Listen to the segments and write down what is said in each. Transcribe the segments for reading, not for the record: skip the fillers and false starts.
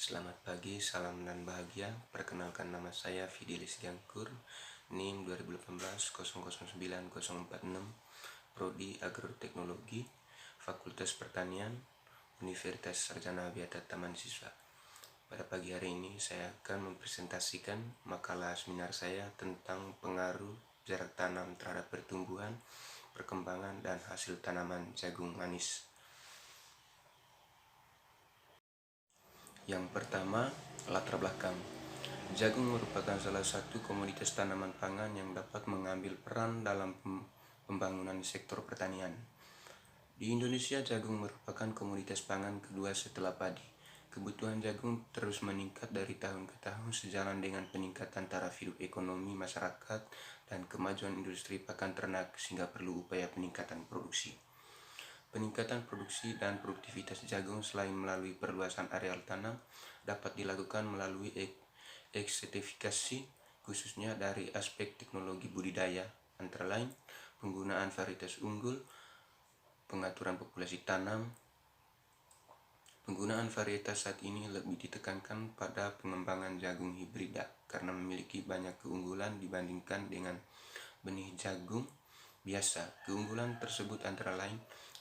Selamat pagi, salam dan bahagia. Perkenalkan nama saya Fidelis Gangkur, NIM 2018009046, Prodi Agroteknologi, Fakultas Pertanian, Universitas Sarjana Abiyata Taman Siswa. Pada pagi hari ini saya akan mempresentasikan makalah seminar saya tentang pengaruh jarak tanam terhadap pertumbuhan, perkembangan, dan hasil tanaman jagung manis. Yang pertama, latar belakang. Jagung merupakan salah satu komoditas tanaman pangan yang dapat mengambil peran dalam pembangunan sektor pertanian. Di Indonesia, jagung merupakan komoditas pangan kedua setelah padi. Kebutuhan jagung terus meningkat dari tahun ke tahun sejalan dengan peningkatan taraf hidup ekonomi masyarakat dan kemajuan industri pakan ternak sehingga perlu upaya peningkatan produksi. Peningkatan produksi dan produktivitas jagung selain melalui perluasan areal tanam dapat dilakukan melalui ekstratifikasi khususnya dari aspek teknologi budidaya, antara lain penggunaan varietas unggul, pengaturan populasi tanam. Penggunaan varietas saat ini lebih ditekankan pada pengembangan jagung hibrida karena memiliki banyak keunggulan dibandingkan dengan benih jagung biasa. Keunggulan tersebut antara lain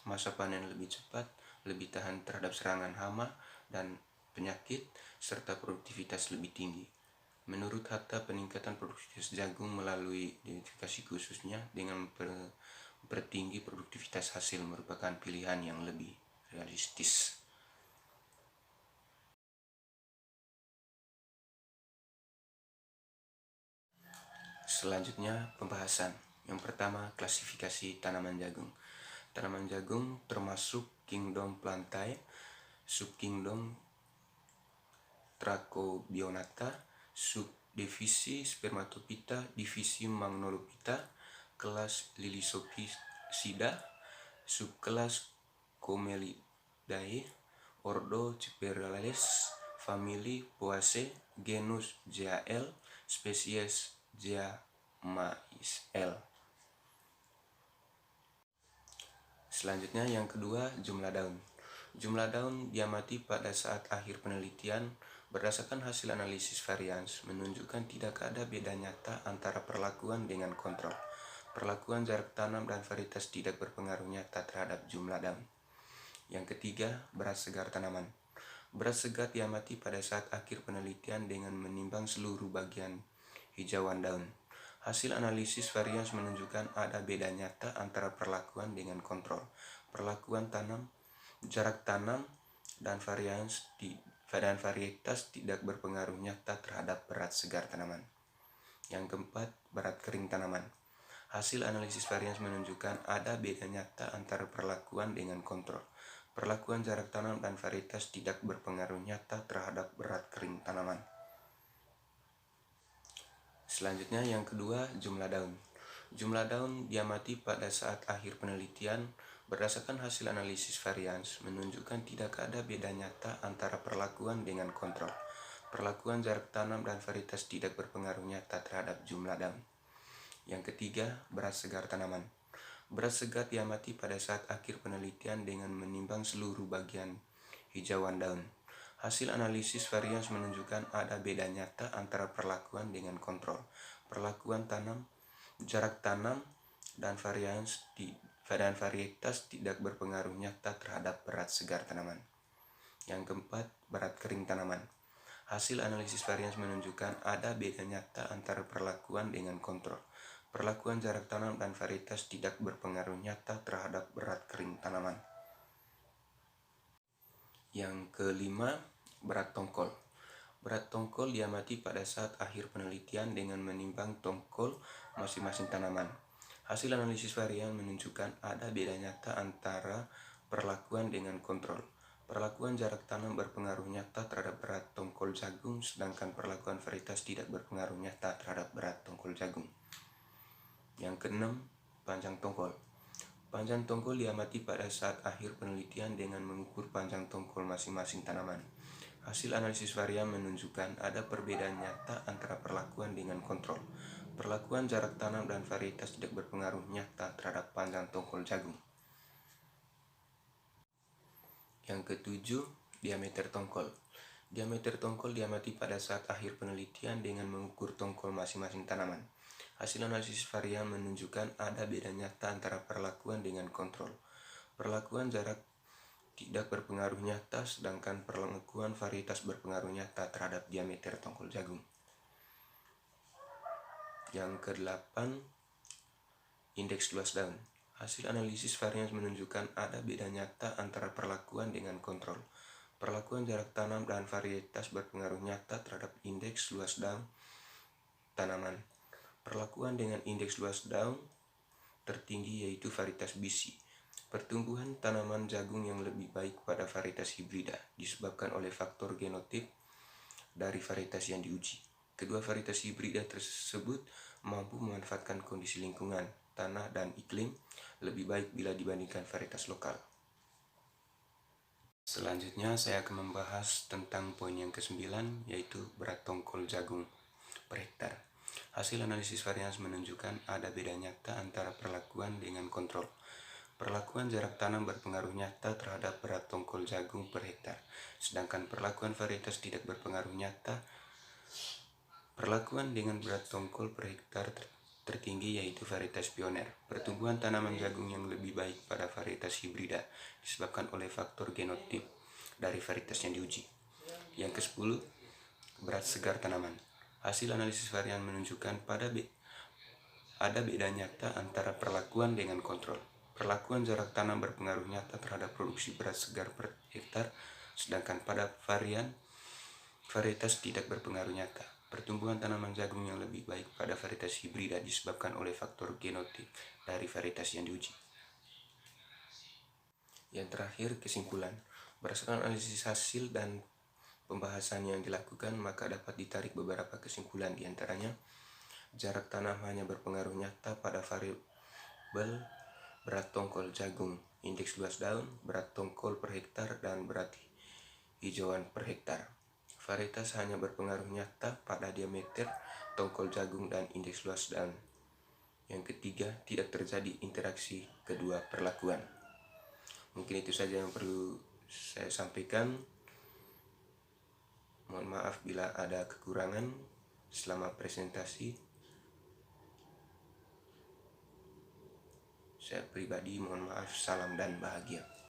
masa panen lebih cepat, lebih tahan terhadap serangan hama dan penyakit, serta produktivitas lebih tinggi. Menurut Hatta, peningkatan produktivitas jagung melalui identifikasi khususnya dengan mempertinggi produktivitas hasil merupakan pilihan yang lebih realistis. Selanjutnya pembahasan. Yang pertama, klasifikasi tanaman jagung. Tanaman jagung termasuk kingdom Plantae, subkingdom Trachobionata, subdivisi Spermatophyta, divisi Magnolophyta, kelas Liliopsida, subkelas Comelidae, ordo Ciperales, famili Poaceae, genus Jael, spesies Jamaicel. Selanjutnya yang kedua, jumlah daun. Jumlah daun diamati pada saat akhir penelitian berdasarkan hasil analisis varians menunjukkan tidak ada beda nyata antara perlakuan dengan kontrol. Perlakuan jarak tanam dan varietas tidak berpengaruh nyata terhadap jumlah daun. Yang ketiga, berat segar tanaman. Berat segar diamati pada saat akhir penelitian dengan menimbang seluruh bagian hijauan daun. Hasil analisis varians menunjukkan ada beda nyata antara perlakuan dengan kontrol. Perlakuan tanam, jarak tanam, dan varietas tidak berpengaruh nyata terhadap berat segar tanaman. Yang keempat, berat kering tanaman. Hasil analisis varians menunjukkan ada beda nyata antara perlakuan dengan kontrol. Perlakuan jarak tanam dan varietas tidak berpengaruh nyata terhadap berat kering tanaman. Selanjutnya yang kedua, jumlah daun. Jumlah daun diamati pada saat akhir penelitian berdasarkan hasil analisis varians menunjukkan tidak ada beda nyata antara perlakuan dengan kontrol. Perlakuan jarak tanam dan varietas tidak berpengaruh nyata terhadap jumlah daun. Yang ketiga, berat segar tanaman. Berat segar diamati pada saat akhir penelitian dengan menimbang seluruh bagian hijauan daun. Hasil analisis varians menunjukkan ada beda nyata antara perlakuan dengan kontrol. Perlakuan tanam, jarak tanam, dan varietas tidak berpengaruh nyata terhadap berat segar tanaman. Yang keempat, berat kering tanaman. Hasil analisis varians menunjukkan ada beda nyata antara perlakuan dengan kontrol. Perlakuan jarak tanam dan varietas tidak berpengaruh nyata terhadap berat kering tanaman. Yang kelima, berat tongkol. Berat tongkol diamati pada saat akhir penelitian dengan menimbang tongkol masing-masing tanaman. Hasil analisis varian menunjukkan ada beda nyata antara perlakuan dengan kontrol. Perlakuan jarak tanam berpengaruh nyata terhadap berat tongkol jagung, sedangkan perlakuan varietas tidak berpengaruh nyata terhadap berat tongkol jagung. Yang keenam, panjang tongkol. Panjang tongkol diamati pada saat akhir penelitian dengan mengukur panjang tongkol masing-masing tanaman. Hasil analisis varian menunjukkan ada perbedaan nyata antara perlakuan dengan kontrol. Perlakuan jarak tanam dan varietas tidak berpengaruh nyata terhadap panjang tongkol jagung. Yang ketujuh, diameter tongkol. Diameter tongkol diamati pada saat akhir penelitian dengan mengukur tongkol masing-masing tanaman. Hasil analisis varian menunjukkan ada beda nyata antara perlakuan dengan kontrol. Perlakuan jarak tidak berpengaruh nyata, sedangkan perlakuan varietas berpengaruh nyata terhadap diameter tongkol jagung. Yang ke-8, indeks luas daun. Hasil analisis varian menunjukkan ada beda nyata antara perlakuan dengan kontrol. Perlakuan jarak tanam dan varietas berpengaruh nyata terhadap indeks luas daun tanaman. Perlakuan dengan indeks luas daun tertinggi yaitu varietas BC. Pertumbuhan tanaman jagung yang lebih baik pada varietas hibrida disebabkan oleh faktor genotip dari varietas yang diuji. Kedua varietas hibrida tersebut mampu memanfaatkan kondisi lingkungan, tanah, dan iklim lebih baik bila dibandingkan varietas lokal. Selanjutnya saya akan membahas tentang poin yang ke-9, yaitu berat tongkol jagung per hektar. Hasil analisis varians menunjukkan ada beda nyata antara perlakuan dengan kontrol. Perlakuan jarak tanam berpengaruh nyata terhadap berat tongkol jagung per hektar, sedangkan perlakuan varietas tidak berpengaruh nyata. Perlakuan dengan berat tongkol per hektar tertinggi yaitu varietas pioner. Pertumbuhan tanaman jagung yang lebih baik pada varietas hibrida disebabkan oleh faktor genotip dari varietas yang diuji. Yang ke-10, berat segar tanaman. Hasil analisis varian menunjukkan ada beda nyata antara perlakuan dengan kontrol. Perlakuan jarak tanam berpengaruh nyata terhadap produksi berat segar per hektar, sedangkan pada varietas tidak berpengaruh nyata. Pertumbuhan tanaman jagung yang lebih baik pada varietas hibrida disebabkan oleh faktor genotip dari varietas yang diuji. Yang terakhir, kesimpulan. Berdasarkan analisis hasil dan pembahasan yang dilakukan, maka dapat ditarik beberapa kesimpulan, diantaranya jarak tanam hanya berpengaruh nyata pada variabel berat tongkol jagung, indeks luas daun, berat tongkol per hektar, dan berat hijauan per hektar. Varietas hanya berpengaruh nyata pada diameter tongkol jagung dan indeks luas daun. Yang ketiga, tidak terjadi interaksi kedua perlakuan. Mungkin itu saja yang perlu saya sampaikan. Mohon maaf bila ada kekurangan selama presentasi. Saya pribadi mohon maaf, salam dan bahagia.